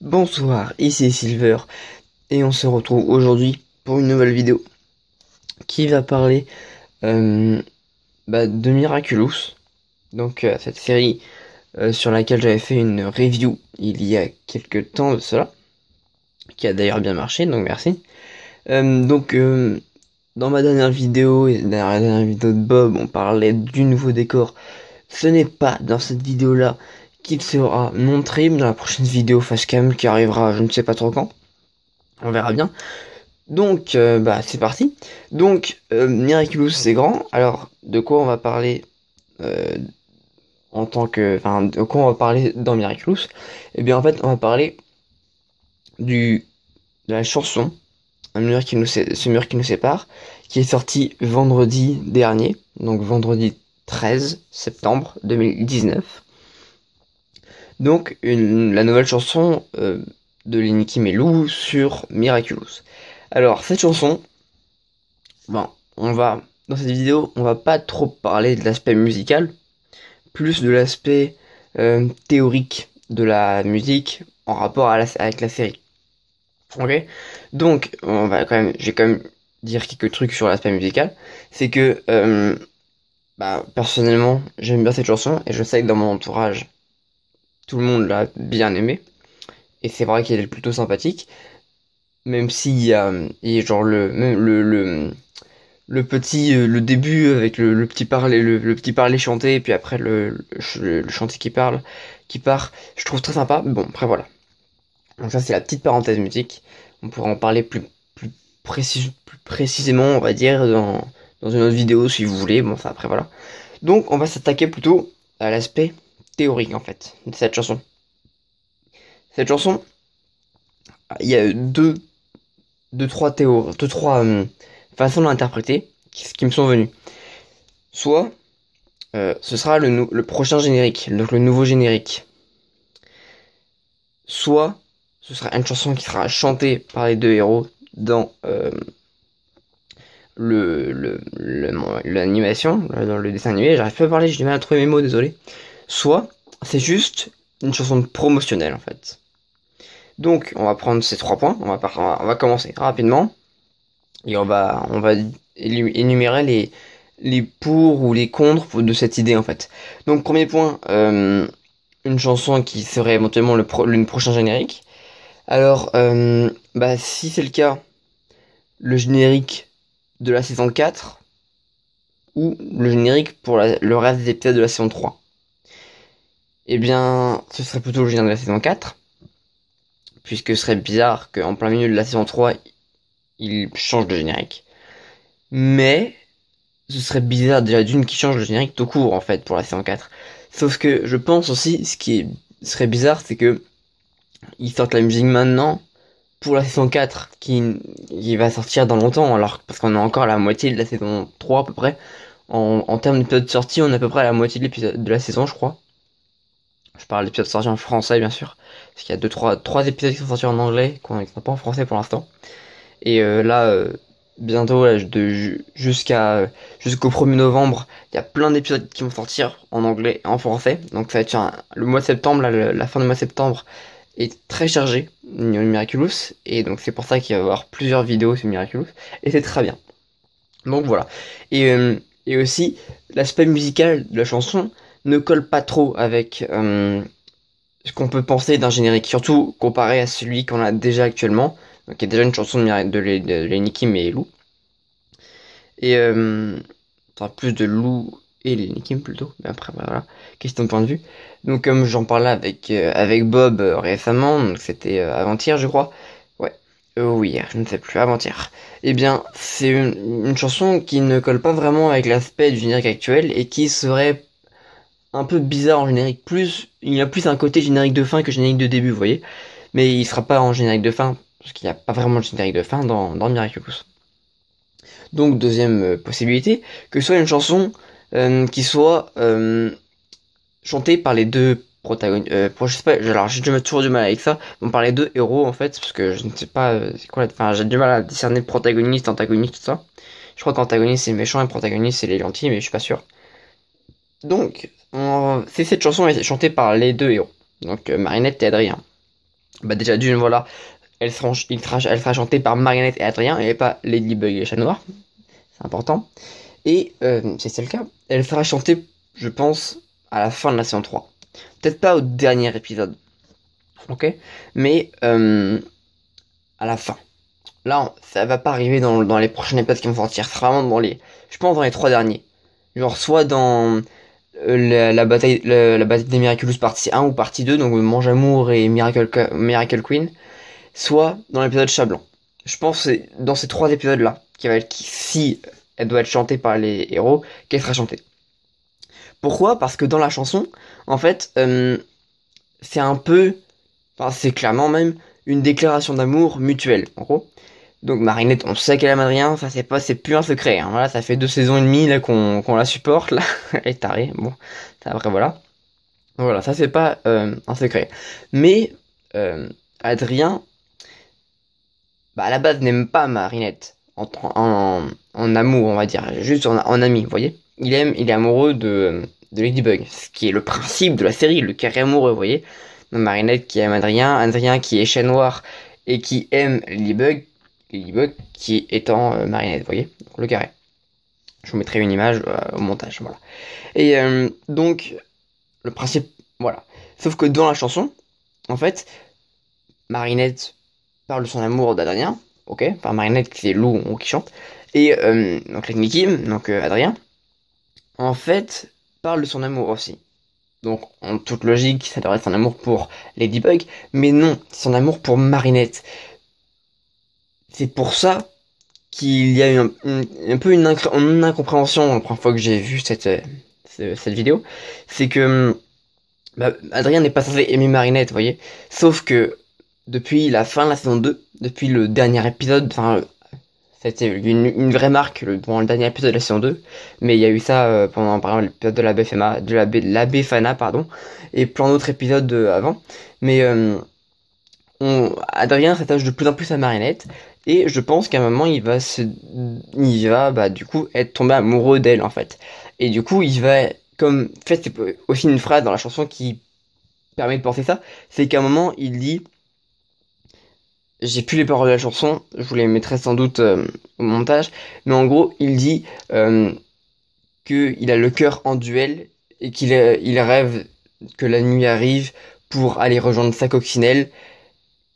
Bonsoir, ici Silver et on se retrouve aujourd'hui pour une nouvelle vidéo qui va parler euh, de Miraculous, donc cette série sur laquelle j'avais fait une review il y a quelques temps de cela, qui a d'ailleurs bien marché, donc merci. Dans ma dernière vidéo et dans la dernière vidéo de Bob, on parlait du nouveau décor. Ce n'est pas dans cette vidéo-là qu'il sera montré, mais dans la prochaine vidéo Facecam qui arrivera je ne sais pas trop quand. On verra bien. Donc, c'est parti. Donc, Miraculous, c'est grand. Alors, de quoi on va parler de quoi on va parler dans Miraculous? Eh bien, en fait, on va parler de la chanson, ce mur qui nous sépare, qui est sorti vendredi dernier, donc vendredi 13 septembre 2019. Donc, la nouvelle chanson de Lenny Kim et Lou sur Miraculous. Alors, cette chanson, dans cette vidéo, on va pas trop parler de l'aspect musical, plus de l'aspect théorique de la musique en rapport avec la série. Ok? Donc, je vais quand même dire quelques trucs sur l'aspect musical. C'est que, personnellement, j'aime bien cette chanson et je sais que dans mon entourage, tout le monde l'a bien aimé. Et c'est vrai qu'elle est plutôt sympathique. Même s'il y a genre le début avec le petit parler, le petit parler chanté, et puis après le chanté qui part, je trouve très sympa. Bon, après voilà. Donc ça, c'est la petite parenthèse musique. On pourra en parler plus précisément, on va dire, dans une autre vidéo si vous voulez. Bon, ça après voilà. Donc, on va s'attaquer plutôt à l'aspect théorique, en fait, de cette chanson. Cette chanson, il y a deux, trois façons de l'interpréter qui me sont venues. Soit ce sera le prochain générique, donc le nouveau générique. Soit ce sera une chanson qui sera chantée par les deux héros dans l'animation, dans le dessin animé. J'arrive pas à parler, j'ai du mal à trouver mes mots, désolé. Soit c'est juste une chanson promotionnelle en fait. Donc on va prendre ces 3 points, on va commencer rapidement et on va énumérer les pour ou les contre de cette idée en fait. Donc premier point, une chanson qui serait éventuellement le prochain générique. Alors, si c'est le cas, le générique de la saison 4 ou le générique pour le reste des épisodes de la saison 3. Eh bien, ce serait plutôt le générique de la saison 4, puisque ce serait bizarre qu'en plein milieu de la saison 3, il change de générique. Mais ce serait bizarre déjà d'une qui change de générique tout court en fait pour la saison 4. Sauf que je pense aussi serait bizarre, c'est que ils sortent la musique maintenant pour la saison 4 qui va sortir dans longtemps, alors parce qu'on est encore à la moitié de la saison 3 à peu près. En termes d'épisodes sortis, on est à peu près à la moitié de la saison, je crois. Je parle d'épisodes sortis en français, bien sûr. Parce qu'il y a trois épisodes qui sont sortis en anglais, qui sont pas en français pour l'instant. Et bientôt, là, jusqu'au 1er novembre, il y a plein d'épisodes qui vont sortir en anglais et en français. Donc ça va être le mois de septembre, là, la fin du mois de septembre est très chargé Miraculous, et donc c'est pour ça qu'il va y avoir plusieurs vidéos sur Miraculous, et c'est très bien. Donc voilà. Et aussi, l'aspect musical de la chanson ne colle pas trop avec ce qu'on peut penser d'un générique, surtout comparé à celui qu'on a déjà actuellement, donc il y a déjà une chanson de Lenny Kim et Lou. Et plus de Lou et Lenny Kim plutôt, mais après voilà, question de point de vue. Donc comme j'en parlais avec Bob récemment, donc c'était avant-hier je crois, ouais, oui, je ne sais plus, avant-hier. Eh bien, c'est une chanson qui ne colle pas vraiment avec l'aspect du générique actuel et qui serait un peu bizarre en générique. Il a plus un côté générique de fin que générique de début, vous voyez. Mais il sera pas en générique de fin, parce qu'il n'y a pas vraiment de générique de fin dans Miraculous. Donc deuxième possibilité, que ce soit une chanson qui soit chantée par les deux protagonistes. Je sais pas, alors j'ai toujours du mal avec ça. On par les deux héros en fait, parce que je ne sais pas c'est quoi. Enfin, j'ai du mal à discerner protagoniste, antagoniste, tout ça. Je crois qu'antagoniste c'est le méchant et protagoniste c'est les gentils, mais je suis pas sûr. Donc, cette chanson est chantée par les deux héros, donc Marinette et Adrien. Bah déjà d'une, voilà, elle sera chantée par Marinette et Adrien, et pas Ladybug et Chat Noir, c'est important. Et si c'est le cas, elle sera chantée, je pense, à la fin de la saison 3. Peut-être pas au dernier épisode, ok? Mais à la fin. Là, ça va pas arriver dans les prochains épisodes qui vont sortir. C'est vraiment je pense dans les 3 derniers. Genre soit dans la bataille des Miraculous partie 1 ou partie 2, donc Mange Amour et Miracle Queen, soit dans l'épisode Chat Blanc. Je pense que c'est dans ces 3 épisodes-là, si elle doit être chantée par les héros, qu'elle sera chantée. Pourquoi? Parce que dans la chanson, en fait, c'est un peu, enfin c'est clairement même, une déclaration d'amour mutuelle, en gros. Donc Marinette, on sait qu'elle aime Adrien, ça c'est plus un secret. Hein. Voilà, ça fait 2 saisons et demie là qu'on la supporte là. Elle est tarée, bon, après voilà. Voilà, ça c'est pas un secret. Mais Adrien, bah à la base n'aime pas Marinette en amour, on va dire, juste en ami, vous voyez. Il est amoureux de Ladybug, ce qui est le principe de la série, le carré amoureux, vous voyez. Donc, Marinette qui aime Adrien, Adrien qui est Chat Noir et qui aime Ladybug qui étant Marinette, vous voyez, le carré. Je vous mettrai une image au montage, voilà. Et donc, le principe, voilà. Sauf que dans la chanson, en fait, Marinette parle de son amour d'Adrien, ok, enfin Marinette qui c'est Lou qui chante, et donc Nicky Kim, donc Adrien, en fait, parle de son amour aussi. Donc, en toute logique, ça devrait être son amour pour Ladybug, mais non, son amour pour Marinette. C'est pour ça qu'il y a eu un peu une incompréhension la première fois que j'ai vu cette vidéo. C'est que bah, Adrien n'est pas censé aimer Marinette, vous voyez. Sauf que depuis la fin de la saison 2, depuis le dernier épisode, enfin, c'était une vraie marque pendant le dernier épisode de la saison 2, mais il y a eu ça pendant par exemple l'épisode de la Befana, pardon, et plein d'autres épisodes avant. Mais Adrien s'attache de plus en plus à Marinette, et je pense qu'à un moment il va bah du coup être tombé amoureux d'elle en fait. Et du coup il va comme en fait c'est aussi une phrase dans la chanson qui permet de penser ça, c'est qu'à un moment il dit, j'ai plus les paroles de la chanson, je vous les mettrai sans doute au montage, mais en gros il dit qu'il a le cœur en duel et il rêve que la nuit arrive pour aller rejoindre sa coccinelle.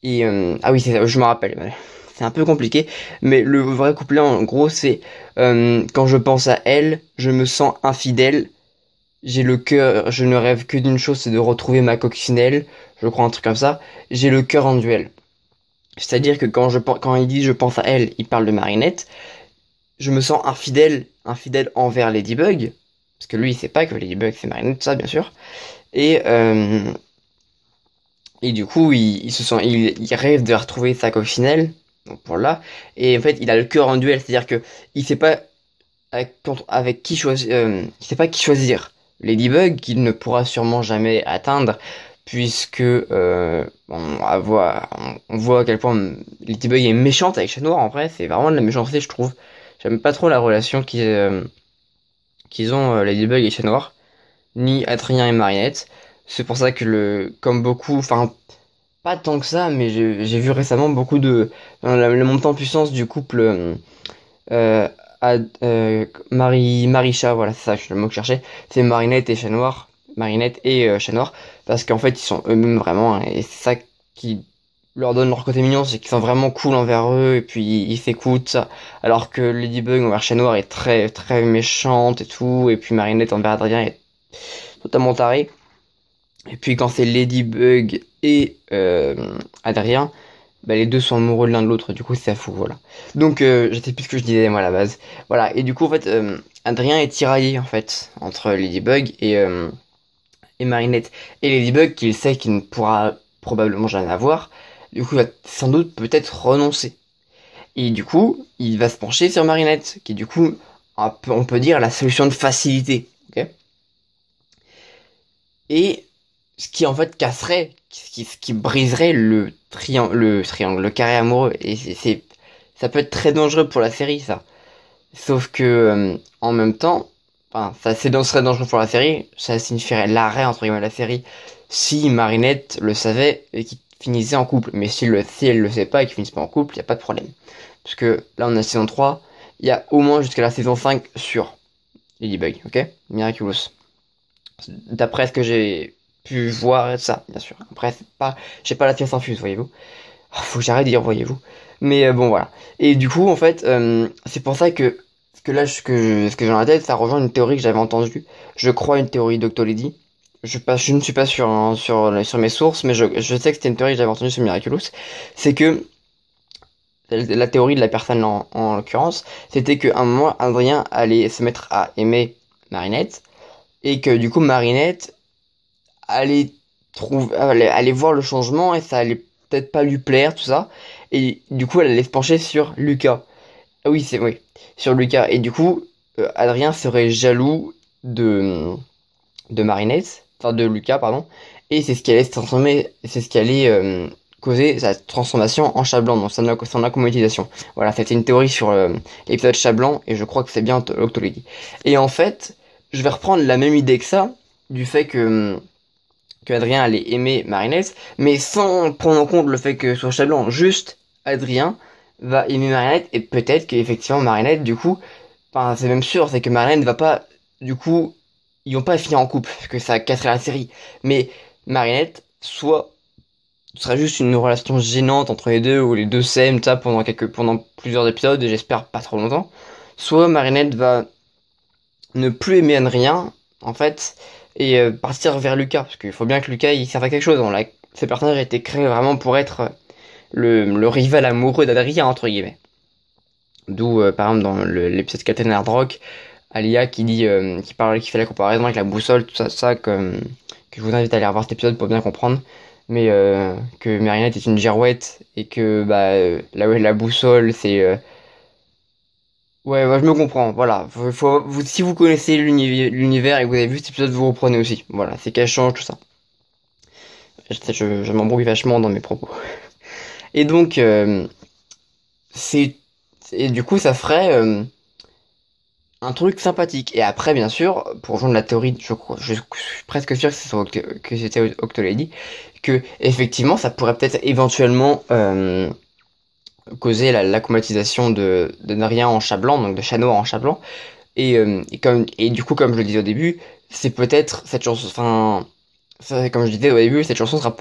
Et ah oui, c'est ça, je me rappelle. C'est un peu compliqué, mais le vrai couplet en gros c'est quand je pense à elle, je me sens infidèle. J'ai le cœur, je ne rêve que d'une chose, c'est de retrouver ma coccinelle. Je crois un truc comme ça. J'ai le cœur en duel. C'est-à-dire que quand il dit je pense à elle, il parle de Marinette. Je me sens infidèle envers Ladybug, parce que lui il sait pas que Ladybug c'est Marinette, ça bien sûr. Et du coup il rêve de retrouver sa coccinelle. Donc voilà. Et en fait il a le cœur en duel, c'est-à-dire que il sait pas avec qui choisir, il sait pas qui choisir. Ladybug qu'il ne pourra sûrement jamais atteindre, puisque on voit à quel point Ladybug est méchante avec Chat Noir. En vrai, c'est vraiment de la méchanceté, je trouve. J'aime pas trop la relation qu'ils ont Ladybug et Chat Noir, ni Adrien et Marinette. C'est pour ça que comme beaucoup, enfin pas tant que ça, mais j'ai vu récemment beaucoup le montant en puissance du couple euh, Marie-Chat, voilà, c'est ça le mot que je cherchais, c'est Marinette et Chat Noir, Marinette et Chat Noir, parce qu'en fait ils sont eux-mêmes vraiment, hein, et c'est ça qui leur donne leur côté mignon, c'est qu'ils sont vraiment cool envers eux, et puis ils s'écoutent, ça, alors que Ladybug envers Chat Noir est très très méchante et tout, et puis Marinette envers Adrien est totalement tarée. Et puis quand c'est Ladybug et Adrien, bah, les deux sont amoureux l'un de l'autre, du coup c'est fou, voilà. Donc je sais plus ce que je disais moi à la base. Voilà, et du coup en fait Adrien est tiraillé en fait entre Ladybug et Marinette. Et Ladybug qu'il sait qu'il ne pourra probablement jamais avoir, du coup il va sans doute peut-être renoncer. Et du coup il va se pencher sur Marinette, qui est du coup on peut dire la solution de facilité. Ok. Et ce qui en fait casserait, ce qui briserait le carré amoureux. Et ça peut être très dangereux pour la série, ça. Sauf que, en même temps, enfin, ça serait dangereux pour la série, ça signifierait l'arrêt, entre guillemets, de la série si Marinette le savait et qu'il finissait en couple. Mais si elle le sait pas et qu'ils finissent pas en couple, il n'y a pas de problème. Parce que là, on a saison 3, il y a au moins jusqu'à la saison 5 sur Ladybug, ok? Miraculous. D'après ce que j'ai pu voir et ça, bien sûr. Après, j'ai pas la science infuse, voyez-vous. Oh, faut que j'arrête de dire, voyez-vous. Mais bon, voilà. Et du coup, en fait, c'est pour ça que ce que j'ai dans la tête, ça rejoint une théorie que j'avais entendue. Je crois une théorie d'Octolady. Je ne suis pas sûr hein, sur mes sources, mais je sais que c'était une théorie que j'avais entendue sur Miraculous. C'est que la théorie de la personne en l'occurrence, c'était qu'à un moment, Adrien allait se mettre à aimer Marinette, et que du coup, Marinette allait voir le changement, et ça allait peut-être pas lui plaire, tout ça. Et du coup, elle allait se pencher sur Lucas. Ah oui, oui, sur Lucas. Et du coup, Adrien serait jaloux de Marinette, enfin de Lucas, pardon. Et c'est ce qui allait se transformer, c'est ce qui allait causer sa transformation en chat blanc, donc son accommodatisation. Voilà, c'était une théorie sur l'épisode chat blanc, et je crois que c'est bien Octolady. Et en fait, je vais reprendre la même idée que ça, du fait que Adrien allait aimer Marinette, mais sans prendre en compte le fait que sur chat blanc, juste Adrien va aimer Marinette, et peut-être qu'effectivement Marinette, du coup, enfin c'est même sûr, c'est que Marinette va pas, du coup, ils vont pas finir en couple, parce que ça casserait la série. Mais Marinette, soit ce serait juste une relation gênante entre les deux, où les deux s'aiment, ça, pendant plusieurs épisodes, et j'espère pas trop longtemps. Soit Marinette va ne plus aimer Adrien, en fait, et partir vers Lucas, parce qu'il faut bien que Lucas, il serve à quelque chose. Ce personnage a été créé vraiment pour être le rival amoureux d'Adrien, entre guillemets. D'où, par exemple, dans l'épisode Captain Hard Rock, Alia qui fait la comparaison avec la boussole, tout ça, que je vous invite à aller revoir cet épisode pour bien comprendre. Mais que Marinette est une girouette et que la boussole c'est ouais, je me comprends. Voilà, si vous connaissez l'univers et que vous avez vu cet épisode, vous reprenez aussi. Voilà, c'est qu'elle change tout ça. Je m'embrouille vachement dans mes propos. Et donc c'est et du coup ça ferait un truc sympathique. Et après, bien sûr, pour rejoindre la théorie, je suis presque sûr que c'était Octolady, que effectivement, ça pourrait peut-être éventuellement causer l'acclimatisation de Narien en chat blanc, donc de chat noir en chat blanc. Et du coup, comme je le disais au début, c'est peut-être cette chanson, enfin, comme je disais au début, cette chanson sera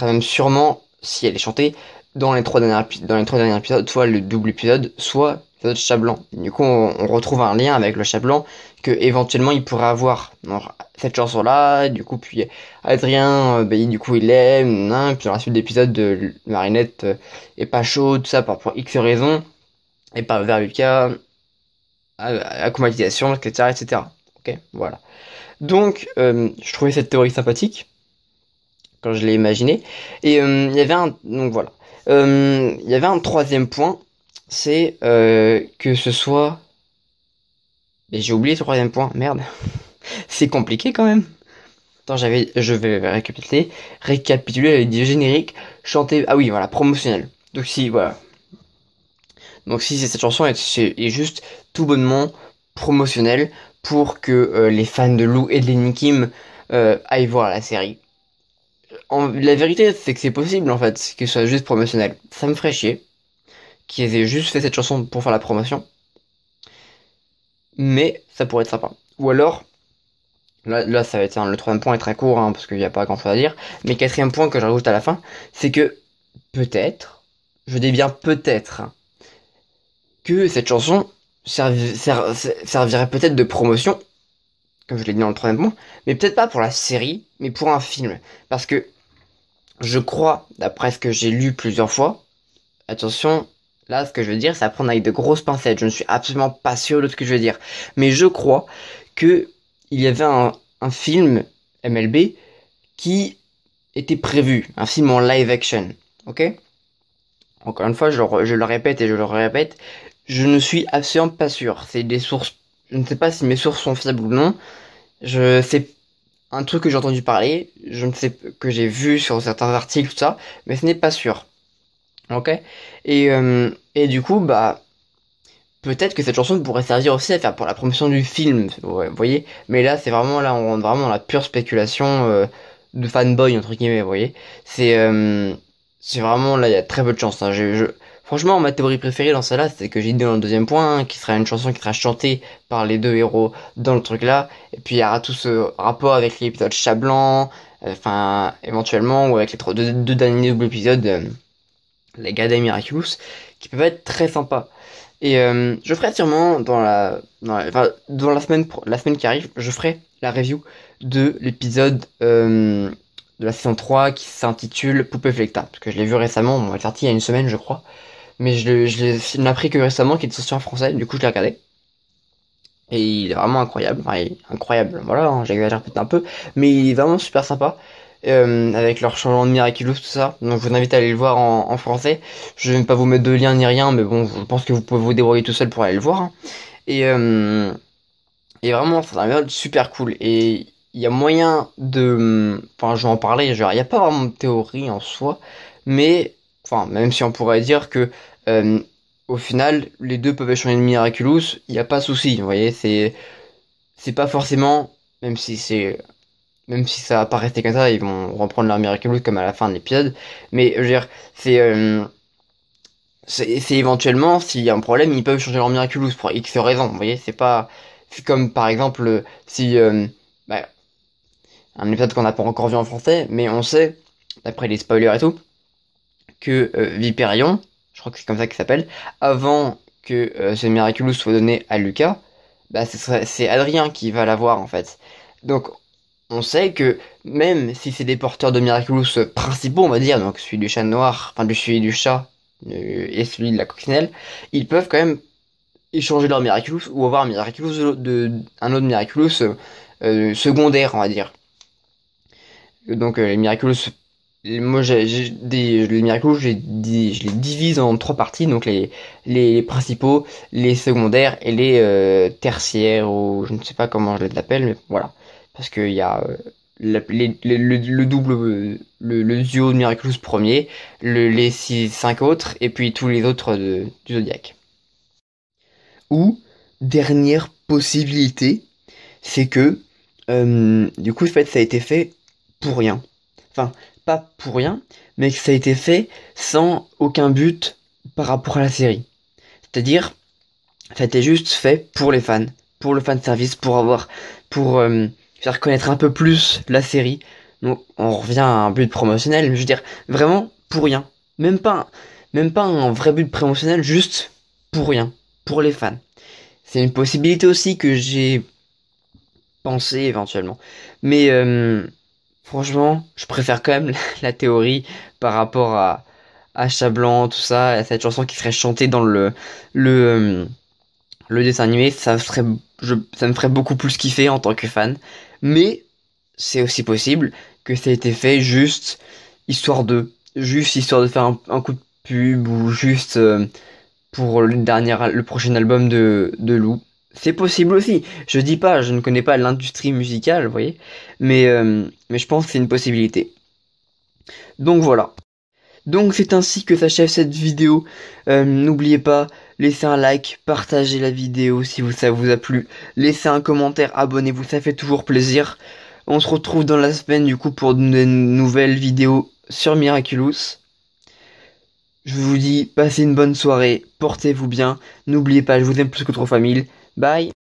même sûrement, si elle est chantée, dans les trois derniers épisodes, soit le double épisode, soit l'épisode chat blanc. Du coup, on retrouve un lien avec le chat blanc que éventuellement il pourrait avoir. Donc, cette chanson-là, du coup, puis Adrien, du coup, il l'aime, hein, puis dans la suite d'épisodes de Marinette est pas chaud, tout ça, pour X raisons, et pas vers Lucas, acclimatisation, etc., etc. Ok, voilà. Donc, je trouvais cette théorie sympathique quand je l'ai imaginé. Et il y avait donc voilà. Il y avait un troisième point, c'est que ce soit. Et j'ai oublié ce troisième point, merde. C'est compliqué quand même. Attends, je vais récapituler les génériques chantés. Ah oui, voilà, promotionnel. Donc si, voilà. Donc si cette chanson est juste tout bonnement promotionnelle pour que les fans de Lou et de Lenny Kim aillent voir la série. La vérité, c'est que c'est possible en fait, que ce soit juste promotionnel. Ça me ferait chier qu'ils aient juste fait cette chanson pour faire la promotion. Mais ça pourrait être sympa. Ou alors, là ça va être le troisième point est très court hein, parce qu'il n'y a pas grand chose à dire. Mais quatrième point que je rajoute à la fin, c'est que peut-être, je dis bien peut-être, que cette chanson servirait peut-être de promotion, comme je l'ai dit dans le troisième point, mais peut-être pas pour la série, mais pour un film. Parce que je crois, d'après ce que j'ai lu plusieurs fois, attention, là ce que je veux dire, c'est à prendre avec de grosses pincettes, je ne suis absolument pas sûr de ce que je veux dire. Mais je crois que il y avait un film MLB qui était prévu, un film en live action, ok? Encore une fois, je le répète et je le répète, je ne suis absolument pas sûr. C'est des sources, je ne sais pas si mes sources sont fiables ou non. C'est un truc que j'ai entendu parler, je ne sais que j'ai vu sur certains articles tout ça, mais ce n'est pas sûr. Ok? Et du coup, peut-être que cette chanson pourrait servir aussi à faire pour la promotion du film, vous voyez? Mais là, on rentre vraiment dans la pure spéculation de fanboy entre guillemets, vous voyez. C'est vraiment là, il y a très peu de chance. Hein. Franchement, ma théorie préférée dans celle-là, c'est que j'ai dit dans le deuxième point, qui sera une chanson qui sera chantée par les deux héros dans le truc là, et puis il y aura tout ce rapport avec l'épisode Chat Blanc, enfin éventuellement, ou avec les deux derniers doubles épisodes, les Gada Miraculous, qui peuvent être très sympas. Et je ferai sûrement enfin, dans la semaine qui arrive, je ferai la review de l'épisode de la saison 3 qui s'intitule Poupée Flecta. Parce que je l'ai vu récemment, on l'a sorti il y a une semaine je crois. Mais je l'ai appris que récemment qu'il est sorti en français, du coup je l'ai regardé. Et il est vraiment incroyable, enfin, incroyable, voilà, hein, j'exagère peut-être un peu, mais il est vraiment super sympa, avec leur changement de Miraculous, tout ça. Donc je vous invite à aller le voir en français. Je vais pas vous mettre de lien ni rien, mais bon, je pense que vous pouvez vous débrouiller tout seul pour aller le voir. Hein. Et, euh, et vraiment, c'est un épisode super cool. Et il y a moyen de... Enfin, je vais en parler, genre, il n'y a pas vraiment de théorie en soi, mais... Enfin, même si on pourrait dire que... euh, au final, les deux peuvent échanger de Miraculous, il n'y a pas de souci, vous voyez, c'est pas forcément... Même si c'est... Même si ça va pas rester comme ça, ils vont reprendre leur Miraculous comme à la fin de l'épisode. Mais, je veux dire, c'est éventuellement, s'il y a un problème, ils peuvent changer leur Miraculous pour X raisons, vous voyez, c'est pas... C'est comme, par exemple, si... bah, un épisode qu'on n'a pas encore vu en français, mais on sait, d'après les spoilers et tout, que Viperion, je crois que c'est comme ça qu'il s'appelle, avant que ce Miraculous soit donné à Lucas, bah c'est Adrien qui va l'avoir en fait. Donc on sait que même si c'est des porteurs de Miraculous principaux, on va dire, donc celui du chat noir, enfin celui du chat et celui de la coccinelle, ils peuvent quand même échanger leur Miraculous ou avoir un Miraculous un autre Miraculous secondaire, on va dire. Donc les Miraculous, moi les Miraculous, je les divise en trois parties, donc les principaux, les secondaires et les tertiaires, ou je ne sais pas comment je les appelle, mais voilà. Parce qu'il y a le double, le duo de Miraculous premier, les 5 autres, et puis tous les autres du Zodiac. Ou, dernière possibilité, c'est que, du coup, en fait, ça a été fait pour rien. Enfin, pas pour rien, mais que ça a été fait sans aucun but par rapport à la série. C'est-à-dire, ça a été juste fait pour les fans, pour le fan service, pour faire connaître un peu plus la série. Donc, on revient à un but promotionnel, mais je veux dire, vraiment pour rien. Même pas un vrai but promotionnel, juste pour rien, pour les fans. C'est une possibilité aussi que j'ai pensé éventuellement. Mais franchement, je préfère quand même la théorie par rapport à Chat Blanc, tout ça, à cette chanson qui serait chantée dans le, euh, le dessin animé. Ça me ferait beaucoup plus kiffer en tant que fan. Mais c'est aussi possible que ça ait été fait juste histoire de faire un coup de pub ou juste pour le prochain album de Lou. C'est possible aussi. Je dis pas, je ne connais pas l'industrie musicale, vous voyez, mais je pense que c'est une possibilité. Donc voilà. Donc c'est ainsi que s'achève cette vidéo. N'oubliez pas, laissez un like, partagez la vidéo si ça vous a plu, laissez un commentaire, abonnez-vous, ça fait toujours plaisir. On se retrouve dans la semaine du coup pour de nouvelles vidéos sur Miraculous. Je vous dis, passez une bonne soirée, portez-vous bien. N'oubliez pas, je vous aime plus que trop famille. Bye.